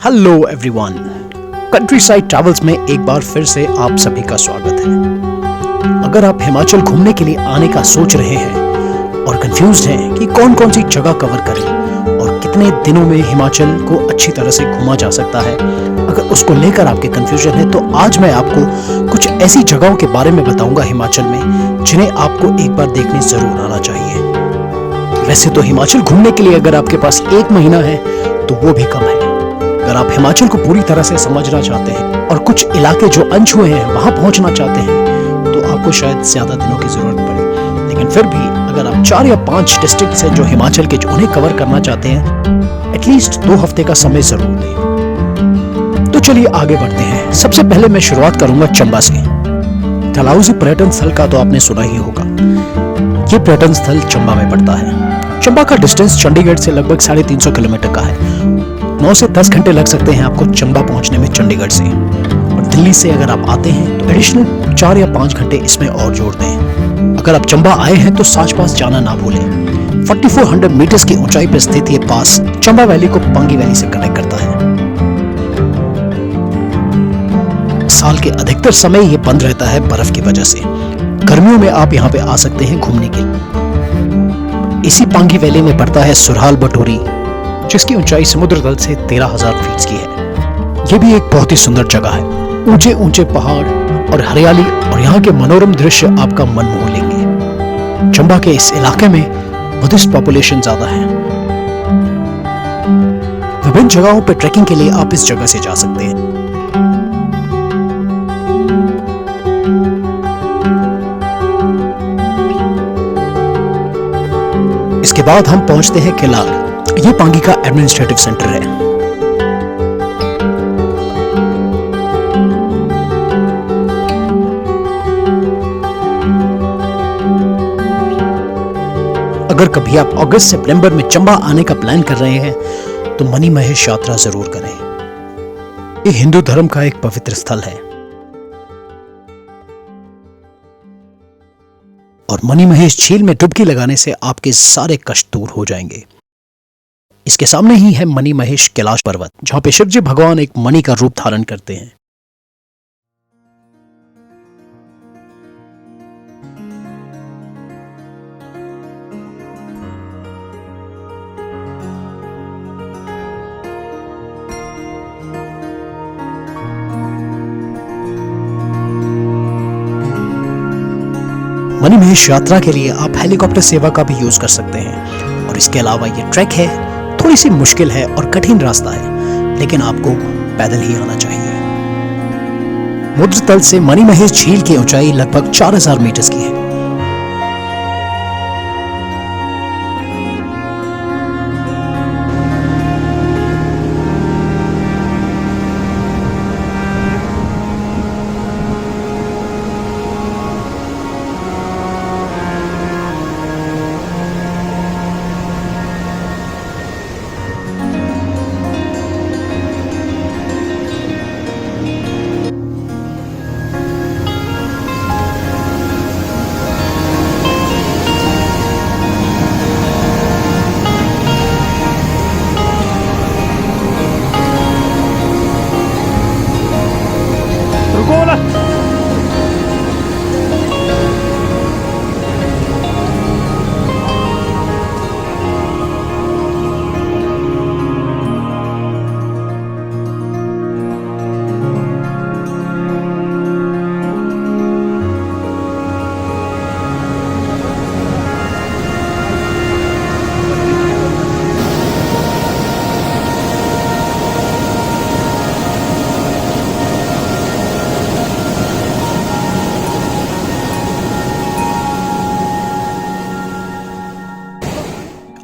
Hello everyone, country side travels में एक बार फिर से आप सभी का स्वागत है। अगर आप हिमाचल घूमने के लिए आने का सोच रहे हैं और कंफ्यूज्ड हैं कि कौन कौन सी जगह कवर करें और कितने दिनों में हिमाचल को अच्छी तरह से घूमा जा सकता है, अगर उसको लेकर आपके कंफ्यूजन है तो आज मैं आपको कुछ ऐसी जगहों के बारे में बताऊंगा हिमाचल में जिन्हें आपको एक बार देखने जरूर आना चाहिए। वैसे तो हिमाचल घूमने के लिए अगर आपके पास 1 महीना है तो वो भी कम है। अगर आप हिमाचल को पूरी तरह से समझना चाहते हैं और कुछ इलाके जो अनछुए हैं वहां पहुंचना चाहते हैं तो आपको शायद ज्यादा दिनों की जरूरत पड़े, लेकिन फिर भी अगर आप 4 या 5 डिस्ट्रिक्ट हैं जो हिमाचल के, जो उन्हें कवर करना चाहते हैं, एटलीस्ट 2 हफ्ते का समय जरूर दें। तो चलिए आगे बढ़ते हैं। सबसे पहले मैं शुरुआत करूंगा चंबा से। डलहौजी पर्यटन स्थल का तो आपने सुना ही होगा। ये पर्यटन स्थल चंबा में पड़ता है। चंबा का डिस्टेंस चंडीगढ़ से लगभग 350 किलोमीटर का है। 9 से 10 घंटे लग सकते हैं आपको चंबा पहुंचने में चंडीगढ़ से, और दिल्ली से अगर आप आते हैं तो एडिशनल 4 या 5 घंटे इसमें और जोड़ दें। अगर आप चंबा आए हैं तो साच पास जाना ना भूलें। 4400 मीटर्स की ऊंचाई पर स्थित ये पास चंबा वैली को पांगी वैली से कनेक्ट करता है। साल के अधिकतर समय ये बंद रहता है बर्फ की वजह से। गर्मियों में आप यहाँ पे आ सकते हैं घूमने के लिए। इसी पांगी वैली में पड़ता है सुरहाल बटोरी, जिसकी ऊंचाई समुद्र तल से 13,000 फीट की है। ये भी एक बहुत ही सुंदर जगह है। ऊंचे ऊंचे पहाड़ और हरियाली और यहाँ के मनोरम दृश्य आपका मन मोह लेंगे। चंबा के इस इलाके में बुद्धिस्ट पॉपुलेशन ज्यादा है। विभिन्न जगहों पर ट्रैकिंग के लिए आप इस जगह से जा सकते हैं। इसके बाद हम पहुंचते हैं किलाड़। ये पांगी का एडमिनिस्ट्रेटिव सेंटर है। अगर कभी आप अगस्त सितंबर में चंबा आने का प्लान कर रहे हैं तो मनी महेश यात्रा जरूर करें। ये हिंदू धर्म का एक पवित्र स्थल है और मनी महेश झील में डुबकी लगाने से आपके सारे कष्ट दूर हो जाएंगे। इसके सामने ही है मनी महेश कैलाश पर्वत, जहां पे शिवजी भगवान एक मणि का रूप धारण करते हैं। मनी महेश यात्रा के लिए आप हेलीकॉप्टर सेवा का भी यूज कर सकते हैं। और इसके अलावा ये ट्रैक है, थोड़ी सी मुश्किल है और कठिन रास्ता है, लेकिन आपको पैदल ही आना चाहिए। समुद्र तल से मनी महेश झील की ऊंचाई लगभग 4000 मीटर की है।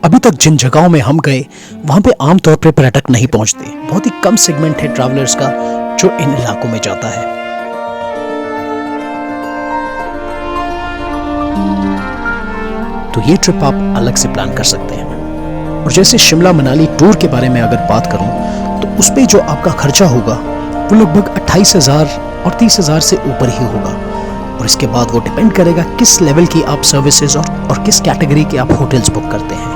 अभी तक जिन जगहों में हम गए वहां पे आमतौर पर पर्यटक नहीं पहुंचते। बहुत ही कम सेगमेंट है ट्रैवलर्स का जो इन इलाकों में जाता है। तो ये ट्रिप आप अलग से प्लान कर सकते हैं। और जैसे शिमला मनाली टूर के बारे में अगर बात करूं तो उस पे जो आपका खर्चा होगा वो लगभग 28,000 और 30,000 से ऊपर ही होगा। और इसके बाद वो डिपेंड करेगा किस लेवल की आप सर्विसेज और किस कैटेगरी के आप होटल्स बुक करते हैं।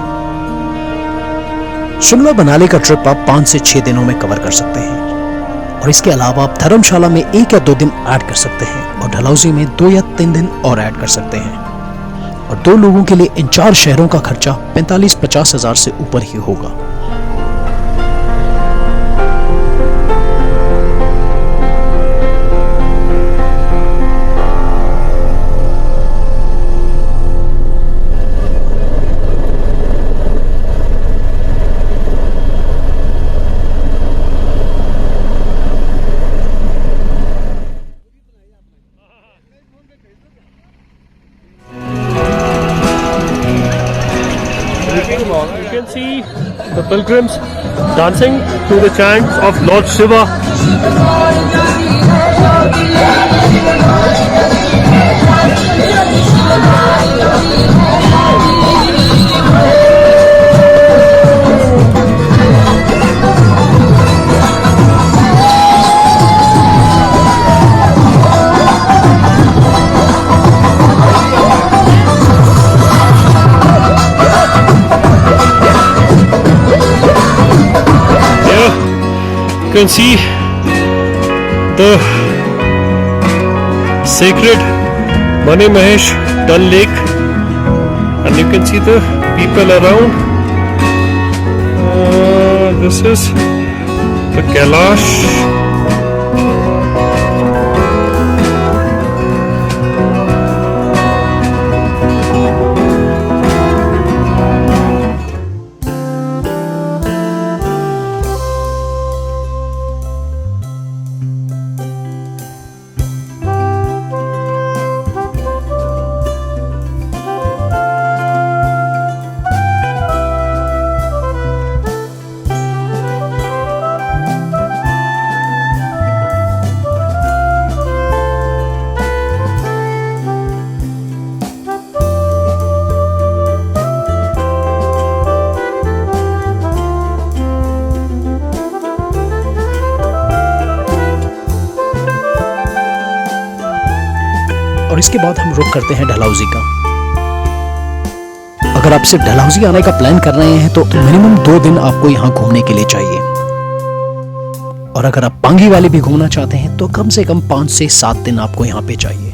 शिमला मनाली का ट्रिप आप 5 से 6 दिनों में कवर कर सकते हैं और इसके अलावा आप धर्मशाला में 1 या 2 दिन ऐड कर सकते हैं और डलहौजी में 2 या 3 दिन और ऐड कर सकते हैं। और 2 लोगों के लिए इन 4 शहरों का खर्चा 45-50 हजार से ऊपर ही होगा। You can see the pilgrims dancing to the chants of Lord Shiva. You can see the sacred Mani Mahesh Dal Lake, and you can see the people around. This is the Kailash. और इसके बाद हम रुक करते हैं डलहौजी का। अगर आप सिर्फ डलहौजी आने का प्लान कर रहे हैं तो मिनिमम 2 दिन आपको यहाँ घूमने के लिए चाहिए। और अगर आप पांगी वैली भी घूमना चाहते हैं तो कम से कम 5 से 7 दिन आपको यहाँ पे चाहिए।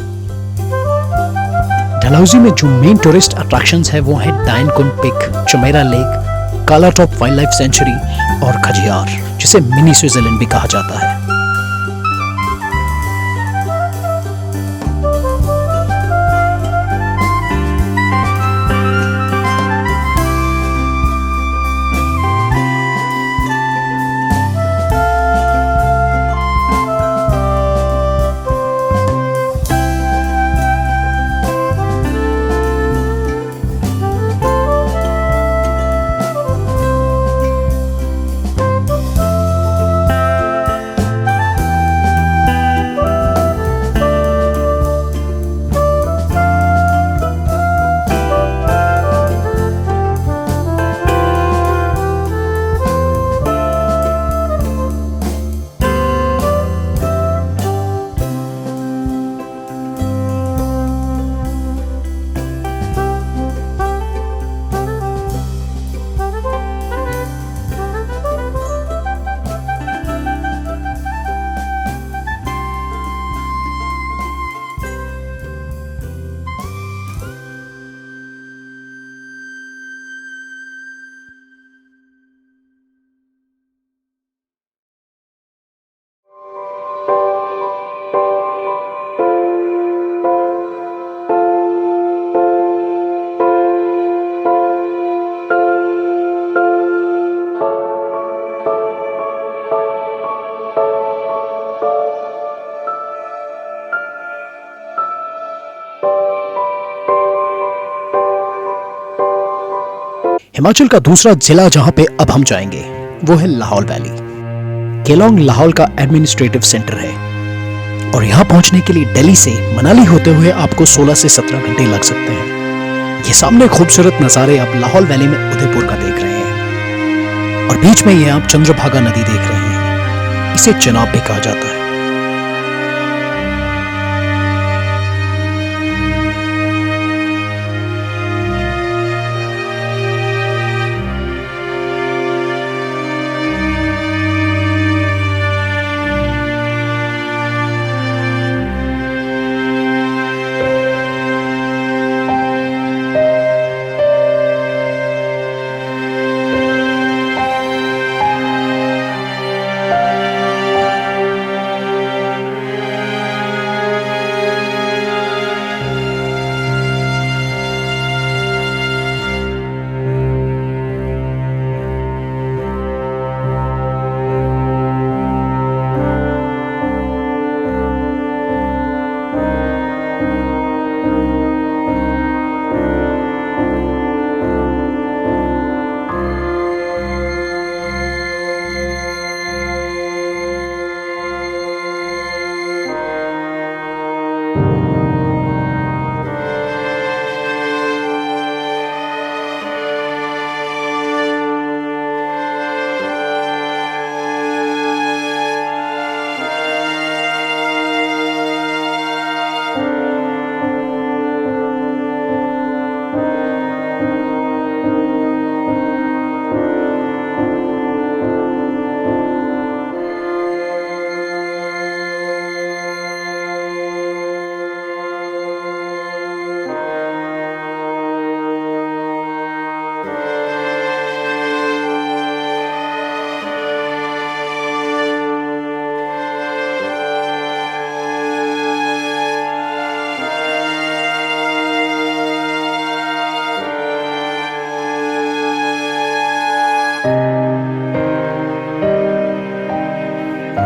डलहौजी में जो मेन टूरिस्ट अट्रैक्शंस है वो है डायन कुंड पिक, चुमेरा लेक, काला टॉप वाइल्ड लाइफ सेंचुरी और खजियार, जिसे मिनी स्विट्जरलैंड भी कहा जाता है। हिमाचल का दूसरा जिला जहां पे अब हम जाएंगे वो है लाहौल वैली। केलोंग लाहौल का एडमिनिस्ट्रेटिव सेंटर है और यहाँ पहुंचने के लिए दिल्ली से मनाली होते हुए आपको 16 से 17 घंटे लग सकते हैं। ये सामने खूबसूरत नज़ारे आप लाहौल वैली में उदयपुर का देख रहे हैं और बीच में ये आप चंद्रभागा नदी देख रहे हैं। इसे चिनाब भी कहा जाता है।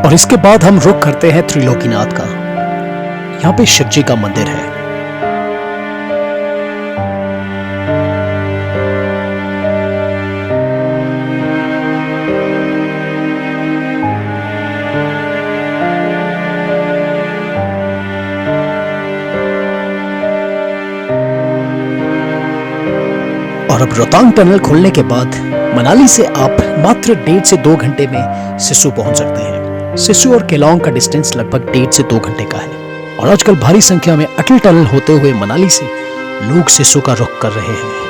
और इसके बाद हम रुख करते हैं त्रिलोकीनाथ का। यहाँ पे शिव जी का मंदिर है। और अब रोहतांग टनल खुलने के बाद मनाली से आप मात्र 1.5 से 2 घंटे में सिस्सू पहुंच सकते हैं। सिस्सू और केलांग का डिस्टेंस लगभग 1.5 से 2 घंटे का है। और आजकल भारी संख्या में अटल टनल होते हुए मनाली से लोग सिस्सू का रुख कर रहे हैं।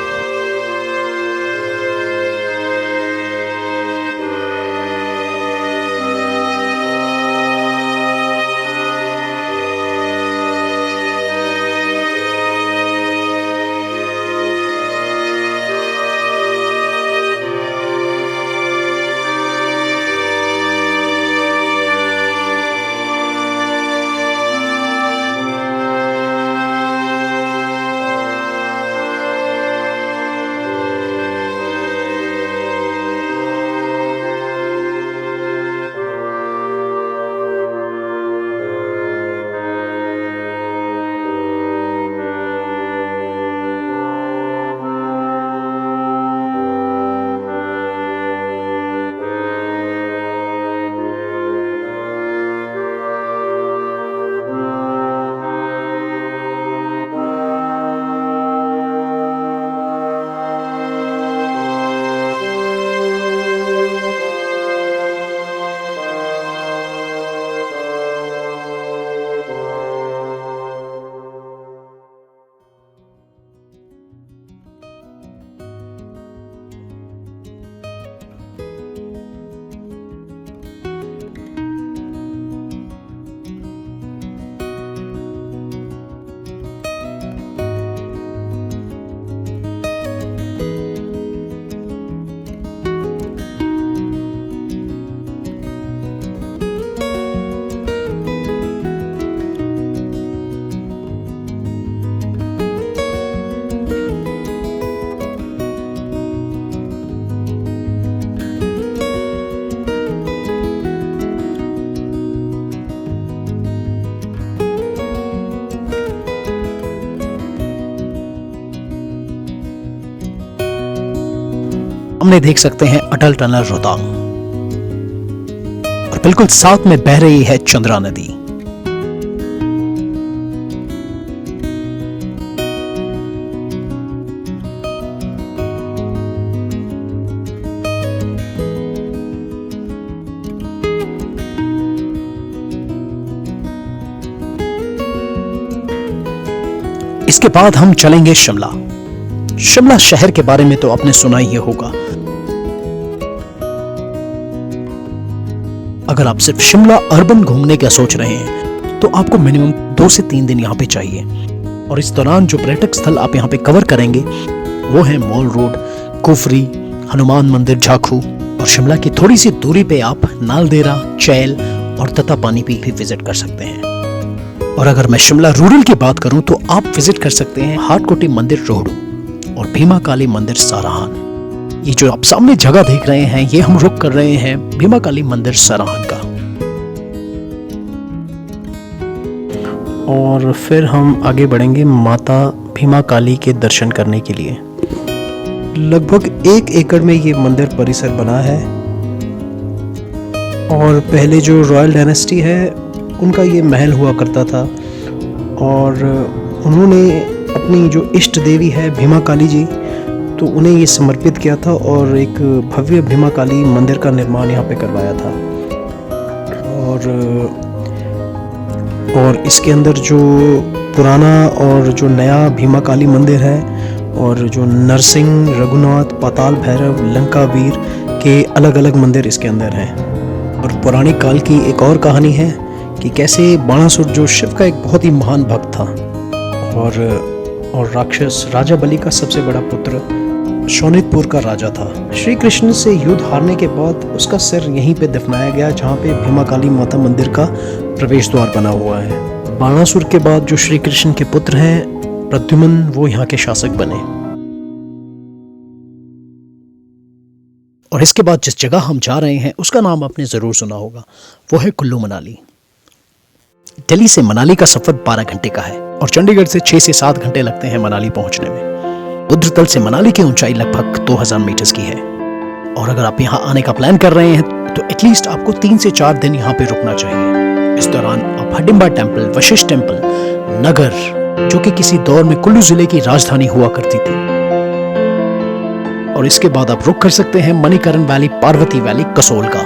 सामने देख सकते हैं अटल टनल रोहतांग और बिल्कुल साथ में बह रही है चंद्रा नदी। इसके बाद हम चलेंगे शिमला। शिमला शहर के बारे में तो आपने सुना ही होगा। अगर आप सिर्फ शिमला अर्बन घूमने का सोच रहे हैं तो आपको मिनिमम 2 से 3 दिन यहाँ पे चाहिए। और इस दौरान जो पर्यटक स्थल आप यहाँ पे कवर करेंगे वो है मॉल रोड, कुफरी, हनुमान मंदिर, झाखू। और शिमला की थोड़ी सी दूरी पे आप नालदेहरा, चैल और तत्तापानी भी विजिट कर सकते हैं। और अगर मैं शिमला रूरल की बात करूं तो आप विजिट कर सकते हैं हाटकोटी मंदिर रोहड़ू और भीमा काली मंदिर साराहान। ये जो आप सामने जगह देख रहे हैं ये हम रुक कर रहे हैं भीमा काली मंदिर साराहान का। और फिर हम आगे बढ़ेंगे माता भीमा काली के दर्शन करने के लिए। लगभग 1 एकड़ में ये मंदिर परिसर बना है और पहले जो रॉयल डायनेस्टी है उनका ये महल हुआ करता था और उन्होंने अपनी जो इष्ट देवी है भीमा काली जी तो उन्हें ये समर्पित किया था और एक भव्य भीमा काली मंदिर का निर्माण यहाँ पे करवाया था। और इसके अंदर जो पुराना और जो नया भीमा काली मंदिर है और जो नरसिंह, रघुनाथ, पाताल भैरव, लंका वीर के अलग अलग मंदिर इसके अंदर हैं। और पुराने काल की एक और कहानी है कि कैसे बाणासुर जो शिव का एक बहुत ही महान भक्त था और राक्षस राजा बलि का सबसे बड़ा पुत्र शोणितपुर का राजा था। श्री कृष्ण से युद्ध हारने के बाद उसका सिर यहीं पे दफनाया गया जहाँ पे भीमा काली माता मंदिर का प्रवेश द्वार बना हुआ है। बाणासुर के बाद जो श्री कृष्ण के पुत्र हैं प्रद्युम्न वो यहाँ के शासक बने। और इसके बाद जिस जगह हम जा रहे हैं उसका नाम आपने ज़रूर सुना होगा, वो है कुल्लू मनाली। दिल्ली से मनाली का सफ़र 12 घंटे का है और चंडीगढ़ से 6 से 7 घंटे लगते हैं मनाली पहुंचने में। रुद्रतल से मनाली की ऊंचाई लगभग 2000 मीटर्स की है और अगर आप यहाँ आने का प्लान कर रहे हैं तो एटलीस्ट आपको 3 से 4 दिन यहाँ पे रुकना चाहिए। इस दौरान आप हडिम्बा टेम्पल, वशिष्ठ टेम्पल, नगर, जो कि किसी दौर में कुल्लू जिले की राजधानी हुआ करती थी, और इसके बाद आप रुक कर सकते हैं मणिकरण वैली, पार्वती वैली, कसोल का।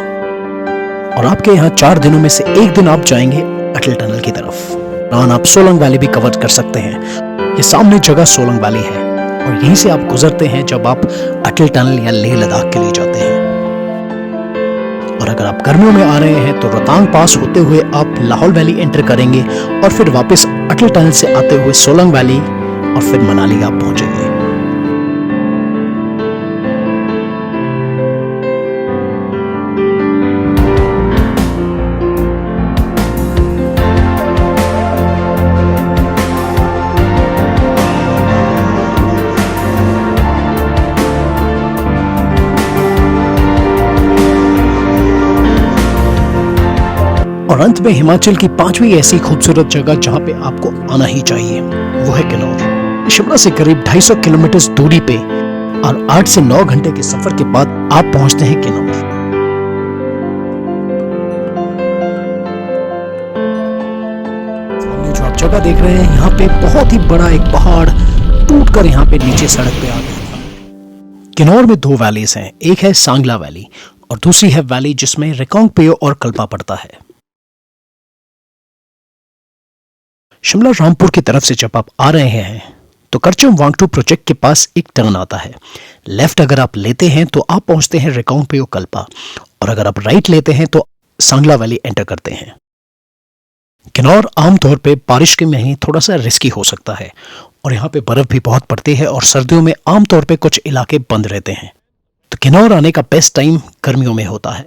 और आपके यहाँ 4 दिनों में से 1 दिन आप जाएंगे अटल टनल की तरफ। आप सोलंग वैली भी कवर कर सकते हैं। ये सामने जगह सोलंग वैली है और यहीं से आप गुजरते हैं जब आप अटल टनल या लेह लद्दाख के लिए जाते हैं। और अगर आप गर्मियों में आ रहे हैं तो रोहतांग पास होते हुए आप लाहौल वैली एंटर करेंगे और फिर वापस अटल टनल से आते हुए सोलंग वैली और फिर मनाली आप पहुंचेंगे। और अंत में हिमाचल की 5वीं ऐसी खूबसूरत जगह जहां पे आपको आना ही चाहिए, वो है किन्नौर। शिमला से करीब 250 किलोमीटर दूरी पे और 8 से 9 घंटे के सफर के बाद आप पहुंचते हैं किन्नौर। जो आप जगह देख रहे हैं, यहाँ पे बहुत ही बड़ा एक पहाड़ टूटकर यहाँ पे नीचे सड़क पे आ गया। किन्नौर में 2 वैलीज हैं, एक है सांगला वैली और दूसरी है वैली जिसमें रिकांगपिओ और कल्पा पड़ता है। शिमला रामपुर की तरफ से जब आप आ रहे हैं तो करचम वांगटू प्रोजेक्ट के पास एक टर्न आता है। लेफ्ट अगर आप लेते हैं तो आप पहुंचते हैं रिकांगपिओ कल्पा और अगर आप राइट लेते हैं तो सांगला वैली एंटर करते हैं। किन्नौर आमतौर पे बारिश के महीने थोड़ा सा रिस्की हो सकता है और यहाँ पे बर्फ भी बहुत पड़ती है और सर्दियों में आमतौर पे कुछ इलाके बंद रहते हैं, तो किन्नौर आने का बेस्ट टाइम गर्मियों में होता है।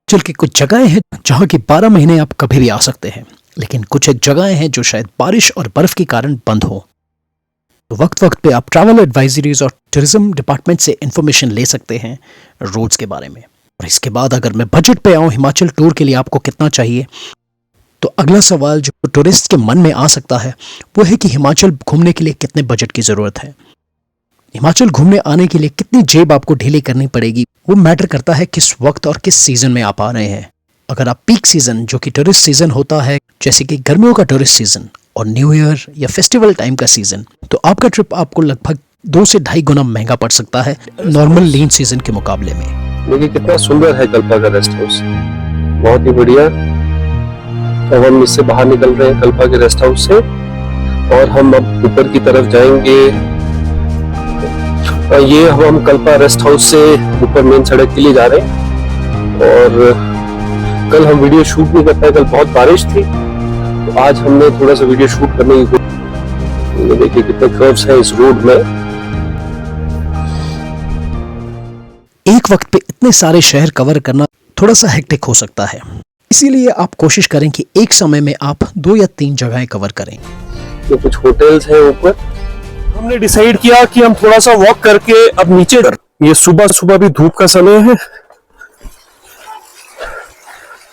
चल की कुछ जगहें हैं जहां की 12 महीने आप कभी भी आ सकते हैं, लेकिन कुछ एक जगहें हैं जो शायद बारिश और बर्फ के कारण बंद हो। तो वक्त वक्त पे आप ट्रैवल एडवाइजरीज और टूरिज्म डिपार्टमेंट से इंफॉर्मेशन ले सकते हैं रोड्स के बारे में। और इसके बाद अगर मैं बजट पे आऊं हिमाचल टूर के लिए आपको कितना चाहिए, तो अगला सवाल जो टूरिस्ट के मन में आ सकता है वो है कि हिमाचल घूमने के लिए कितने बजट की जरूरत है। हिमाचल घूमने आने के लिए कितनी जेब आपको ढीली करनी पड़ेगी, वो मैटर करता है किस वक्त और किस सीजन में आप आ रहे हैं। अगर आप पीक सीजन जो कि टूरिस्ट सीजन होता है, जैसे कि गर्मियों का टूरिस्ट सीजन और न्यू ईयर या फेस्टिवल टाइम का सीजन, तो आपका ट्रिप आपको लगभग 2 से 2.5 गुना महंगा पड़ सकता है नॉर्मल लीन सीजन के मुकाबले में। देखिए कितना सुंदर है कल्पा का रेस्ट हाउस, बहुत ही बढ़िया। तो हम इससे बाहर निकल रहे हैं कल्पा के रेस्ट हाउस से और हम अब ऊपर की तरफ जाएंगे। ये हम कल्पा रेस्ट हाउस से ऊपर मेन सड़क के लिए जा रहे हैं और कल हम वीडियो शूट नहीं कर पाए, कल बहुत बारिश थी, तो आज हमने थोड़ा सा वीडियो शूट करने की कोशिश। ये देखिए कितने कर्व्स हैं इस रोड में। एक वक्त पे इतने सारे शहर कवर करना थोड़ा सा हेक्टिक हो सकता है, इसीलिए आप कोशिश करें कि एक समय में आप 2 या 3 जगहें कवर करें। तो कुछ होटल्स हैं ऊपर। हमने डिसाइड किया कि हम थोड़ा सा वॉक करके अब नीचे, ये सुबह सुबह भी धूप का समय है।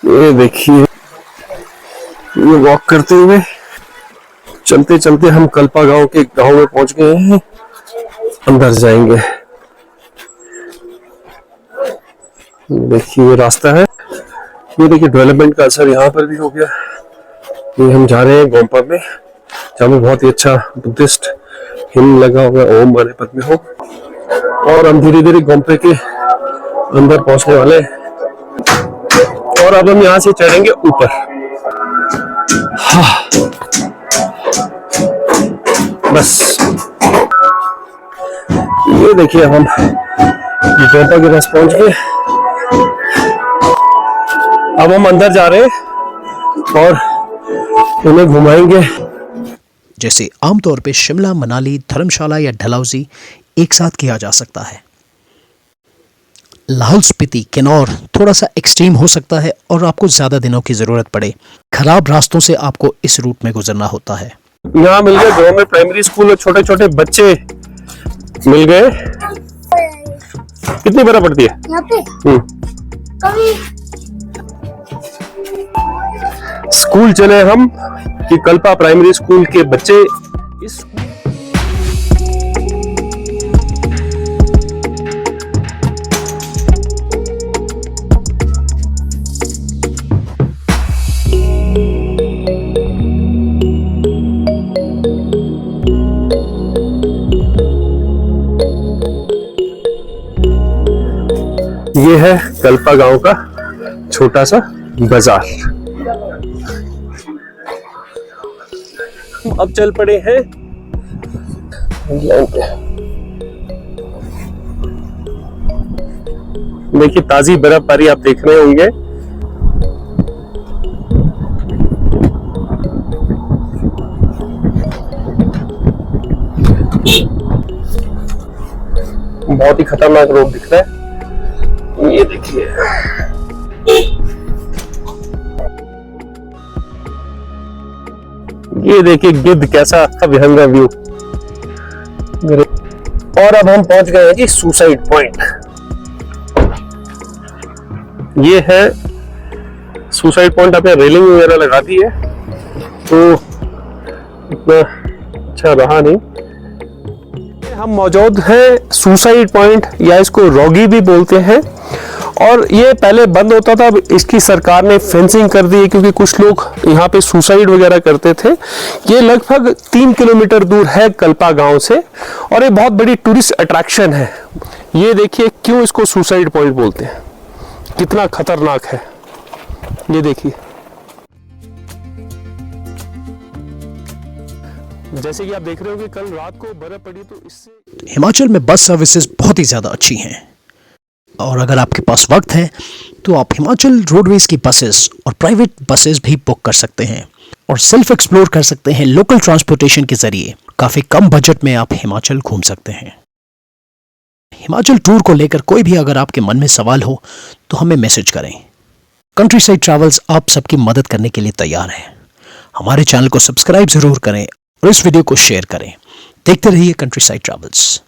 ये देखिए, ये वॉक करते हुए चलते चलते हम कल्पा गांव के गांव में पहुंच गए हैं। अंदर जाएंगे। देखिए ये रास्ता है। ये देखिए डेवलपमेंट का असर यहाँ पर भी हो गया। ये हम जा रहे हैं गोम्पा में, जहाँ में बहुत ही अच्छा बुद्धिस्ट हिम लगा हुआ है, ओम माने पद्मे हो। और हम धीरे धीरे गोम्पे के अंदर पहुंचने वाले हैं और अब हम यहाँ से चढ़ेंगे ऊपर। हाँ, बस ये देखिए हम गोम्पा के पास पहुंच गए। अब हम अंदर जा रहे हैं और उन्हें घुमाएंगे। जैसे आमतौर पे शिमला, मनाली, धर्मशाला या डलहौजी एक साथ किया जा सकता है, लाहौल स्पीति, किन्नौर थोड़ा सा एक्सट्रीम हो सकता है और आपको ज्यादा दिनों की जरूरत पड़े। खराब रास्तों से आपको इस रूट में गुजरना होता है। यहाँ मिल गए गवर्नमेंट प्राइमरी स्कूल और छोटे छोटे बच्चे मिल गए। कितनी बर्फ पड़ती है यहाँ पे? कभी स्कूल चले हम कि कल्पा प्राइमरी स्कूल के बच्चे इस ये है कल्पा गांव का छोटा सा बाजार। अब चल पड़े हैं देखिए ताजी बर्फबारी आप देख रहे होंगे। बहुत ही खतरनाक रोड दिख रहा है। ये देखिए गिद्ध कैसा विहंगा व्यू। और अब हम पहुंच गए हैं जी सुसाइड पॉइंट। ये है सुसाइड पॉइंट। आपने रेलिंग वगैरह लगा दी है तो इतना अच्छा रहा नहीं। हम मौजूद हैं सुसाइड पॉइंट या इसको रॉगी भी बोलते हैं। और ये पहले बंद होता था, अब इसकी सरकार ने फेंसिंग कर दी है क्योंकि कुछ लोग यहाँ पे सुसाइड वगैरह करते थे। ये लगभग 3 किलोमीटर दूर है कल्पा गांव से और ये बहुत बड़ी टूरिस्ट अट्रैक्शन है। ये देखिए क्यों इसको सुसाइड पॉइंट बोलते हैं, कितना खतरनाक है। ये देखिए जैसे कि आप देख रहे हो कि कल रात को बर्फ पड़ी तो इससे हिमाचल में बस सर्विसेज बहुत ही ज़्यादा अच्छी हैं और अगर आपके पास वक्त है तो आप हिमाचल रोडवेज की बसेस और प्राइवेट बसेस भी बुक कर सकते हैं और सेल्फ एक्सप्लोर कर सकते हैं। लोकल ट्रांसपोर्टेशन के जरिए काफ़ी कम बजट में आप हिमाचल घूम सकते हैं। हिमाचल टूर को लेकर कोई भी अगर आपके मन में सवाल हो तो हमें मैसेज करें। कंट्री साइड ट्रैवल्स आप सबकी मदद करने के लिए तैयार है। हमारे चैनल को सब्सक्राइब जरूर करें और इस वीडियो को शेयर करें। देखते रहिए कंट्री साइड ट्रैवल्स।